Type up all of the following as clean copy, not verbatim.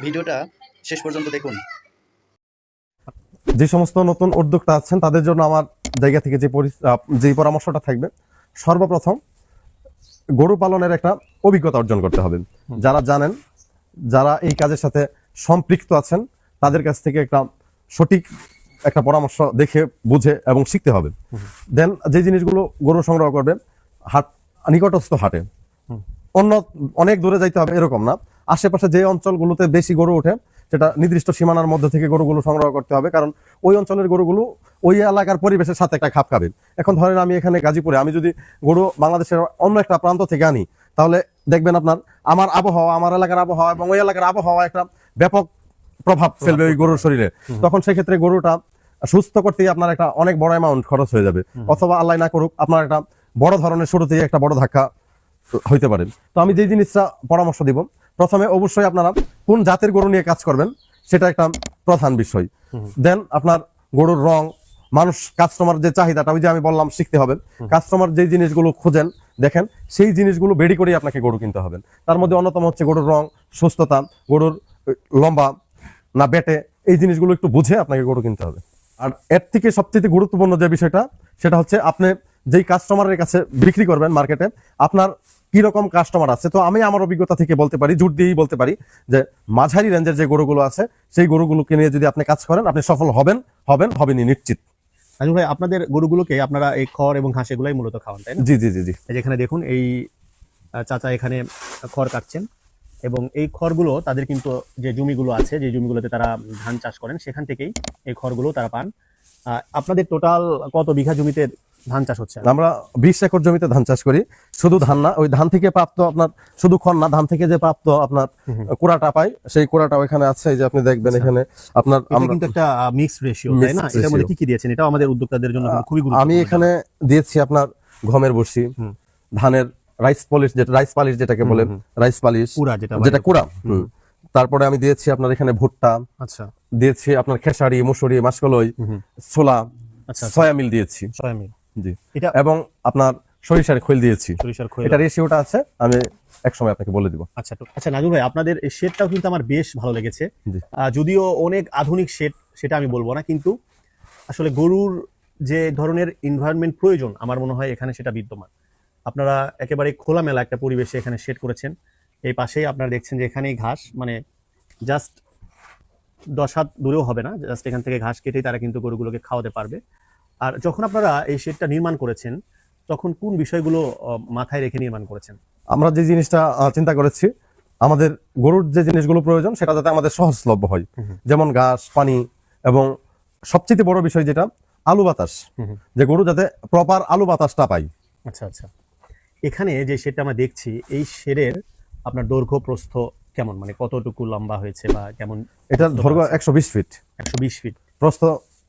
ভিডিওটা শেষ পর্যন্ত দেখুন। যে সমস্ত নতুন উদ্যোক্তা আছেন তাদের জন্য আমার জায়গা থেকে যে পরামর্শটা থাকবে, সর্বপ্রথম গরু পালনের একটা অভিজ্ঞতা অর্জন করতে হবে। যারা জানেন, যারা এই কাজের সাথে সম্পৃক্ত আছেন, তাদের কাছ থেকে সঠিক একটা পরামর্শ দেখে বুঝে এবং শিখতে হবে। দেন যে জিনিসগুলো গরু সংগ্রহ করবে নিকটস্থ হাটে, অনেক দূরে যাইতে হবে এরকম না, আশেপাশে যে অঞ্চলগুলোতে বেশি গরু ওঠে সেটা নির্দিষ্ট সীমানার মধ্যে থেকে গরুগুলো সংগ্রহ করতে হবে, কারণ ওই অঞ্চলের গরুগুলো ওই এলাকার পরিবেশের সাথে একটা খাপ খাবে। এখন ধরেন আমি এখানে গাজীপুরে, আমি যদি গরু বাংলাদেশের অন্য একটা প্রান্ত থেকে আনি, তাহলে দেখবেন আমার আবহাওয়া, আমার এলাকার আবহাওয়া এবং ওই এলাকার আবহাওয়া একটা ব্যাপক প্রভাব ফেলবে ওই গরুর শরীরে। তখন সেক্ষেত্রে গরুটা সুস্থ করতে আপনার একটা অনেক বড় অ্যামাউন্ট খরচ হয়ে যাবে, অথবা আল্লাহ না করুক আপনার একটা বড় ধরনের শুরুতেই একটা বড় ধাক্কা হইতে পারে। তো আমি যে জিনিসটা পরামর্শ দিব, প্রথমে অবশ্যই আপনারা কোন জাতের গরু নিয়ে কাজ করবেন সেটা একটা প্রধান বিষয়। দেন আপনার গরুর রং, কাস্টমার যে চাহিদাটা, ওই যে আমি বললাম শিখতে হবে। কাস্টমার যে জিনিসগুলো খোঁজেন দেখেন, সেই জিনিসগুলো বেডি করে আপনাকে গরু কিনতে হবে। তার মধ্যে অন্যতম হচ্ছে গরুর রং, সুস্থতা, গরুর লম্বা না বেটে, এই জিনিসগুলো একটু বুঝে আপনাকে গরু কিনতে হবে। আর এর থেকে সবচেয়ে গুরুত্বপূর্ণ যে বিষয়টা, সেটা হচ্ছে আপনি যেই কাস্টমারের কাছে বিক্রি করবেন মার্কেটে, আপনার কি রকম কাস্টমার আছে। তো আমি আমার অভিজ্ঞতা থেকে বলতে পারি, জোর দিয়েই বলতে পারি, যে মাঝারি রেঞ্জের যে গরুগুলো আছে সেই গরুগুলোকে নিয়ে যদি আপনি কাজ করেন, আপনি সফল হবেনই নিশ্চিত। রাজু ভাই, আপনাদের গরুগুলোকে আপনারা এই খড় এবং ঘাস এগুলাই মূলত খাওয়ান, তাই না? জি জি জি জি। যেখানে দেখুন এই চাচা এখানে খড় কাটছেন, এবং এই খড়গুলো তাদের কিন্তু যে জমিগুলো আছে, যে জমিগুলোতে তারা ধান চাষ করেন, সেখান থেকেই এই খড়গুলো তারা পান। আপনাদের টোটাল কত বিঘা জমিতে ধান চাষ হচ্ছে? আমরা 20 একর জমিতে ধান চাষ করি। শুধু ধান না, ওই ধান থেকে প্রাপ্ত আপনার শুধু খড় না, ধান থেকে যে প্রাপ্ত আপনার কুড়াটা পাই, সেই কুড়াটাও এখানে আছে। এই যে আপনি দেখবেন এখানে আপনার কিন্তু একটা মিক্সড রেশিও, তাই না? এটার মধ্যে কি কি দিয়েছেন? এটা আমাদের উদ্যোক্তাদের জন্য খুবই গুরুত্বপূর্ণ। আমি এখানে দিয়েছি আপনার গমের বর্ষি, ধানের রাইস পালিশ যেটাকে বলে, রাইস পালিশ, যেটা কুড়া। তারপরে আমি দিয়েছি আপনার এখানে ভুট্টা, আচ্ছা, দিয়েছি আপনার খেসারি, মুসুরি, মাসকলাই, ছোলা, সয়ামিল দিয়েছি, জি, এটা এবং আপনার সরিষার খৈল দিয়েছি। এটা রেশিওটা আছে, আমি একসময় আপনাকে বলে দিব। আচ্ছা আচ্ছা, নাজুল ভাই, আপনাদের এই শেডটাও কিন্তু আমার বেশ ভালো লেগেছে। যদিও অনেক আধুনিক শেড, সেটা আমি বলবো না, কিন্তু আসলে গরুর যে ধরনের এনভায়রনমেন্ট প্রয়োজন, আমার মনে হয় এখানে সেটা বিদ্যমান। আপনারা একেবারে খোলামেলা একটা পরিবেশে এখানে শেড করেছেন। এই পাশেই আপনারা দেখছেন যে এখানেই ঘাস, মানে জাস্ট 10 হাত দূরেও হবে না, জাস্ট এখান থেকে ঘাস কেটেই তারা কিন্তু গরুগুলোকে খাওয়াতে পারবে। আর যখন আপনারা এই শেডটা নির্মাণ করেছেন, তখন কোন বিষয়গুলো মাথায় রেখে নির্মাণ করেছেন? আমরা যে জিনিসটা চিন্তা করেছি, আমাদের গরুর যে জিনিসগুলো প্রয়োজন সেটা যাতে আমাদের সহজলভ্য হয়, যেমন ঘাস, পানি, এবং সবচেয়ে বড় বিষয় যেটা আলু বাতাস, যে গরু যাতে প্রপার আলু বাতাসটা পায়। আচ্ছা আচ্ছা, এখানে যে শেডটা আমরা দেখছি, এই শেডের আপনার দৈর্ঘ্য প্রস্থ কেমন, মানে কতটুকু লম্বা হয়েছে বা কেমন? এটা দৈর্ঘ্য 120 ফিট, 120 ফিট, প্রস্থ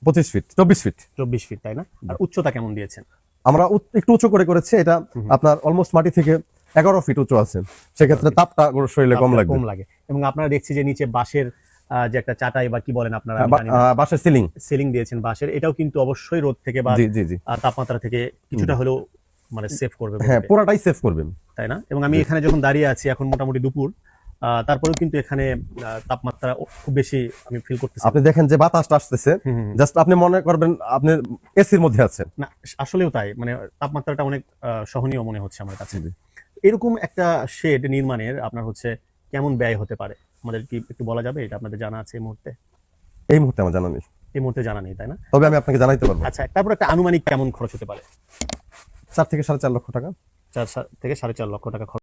25 ফিট, 24 ফিট, 24 ফিট, তাই না? আর উচ্চতা কেমন দিয়েছেন? আমরা একটু উঁচু করে করেছি, এটা আপনার অলমোস্ট মাটি থেকে 11 ফিট উঁচু আছে, সেক্ষেত্রে তাপটা গরুর শরীরে কম লাগে। এবং আপনারা দেখছি যে নিচে বাঁশের যে একটা চাটাই বা কি বলেন আপনারা, বাঁশের সিলিং দিয়েছেন বাঁশের। এটাও কিন্তু অবশ্যই রোদ থেকে বা তাপমাত্রা থেকে কিছুটা হলেও মানে সেভ করবে। হ্যাঁ, পুরাটাই সেভ করবে, তাই না? এবং আমি এখানে যখন দাঁড়িয়ে আছি, এখন মোটামুটি দুপুর, তারপরেও কিন্তু এখানে তাপমাত্রা খুব বেশি আমি ফিল করতেছি। আপনি দেখেন যে বাতাসটা আসতেছে, জাস্ট আপনি মনে করবেন আপনি এসির মধ্যে আছেন। না, আসলেও তাই, মানে তাপমাত্রাটা অনেক সহনীয় মনে হচ্ছে আমার কাছে। এরকম একটা শেড নির্মাণের আপনার হচ্ছে কেমন ব্যয় হতে পারে, আমাদের কি একটু বলা যাবে? এটা আপনাদের জানা আছে এই মুহূর্তে? এই মুহূর্তে আমার জানা নেই। এই মুহূর্তে জানা নেই, তাই না? তবে আমি আপনাকে জানাইতে পারবো। আচ্ছা, তারপর একটা আনুমানিক কেমন খরচ হতে পারে? 4 থেকে 4.5 লক্ষ টাকা। 4 থেকে 4.5 লক্ষ টাকা খরচ।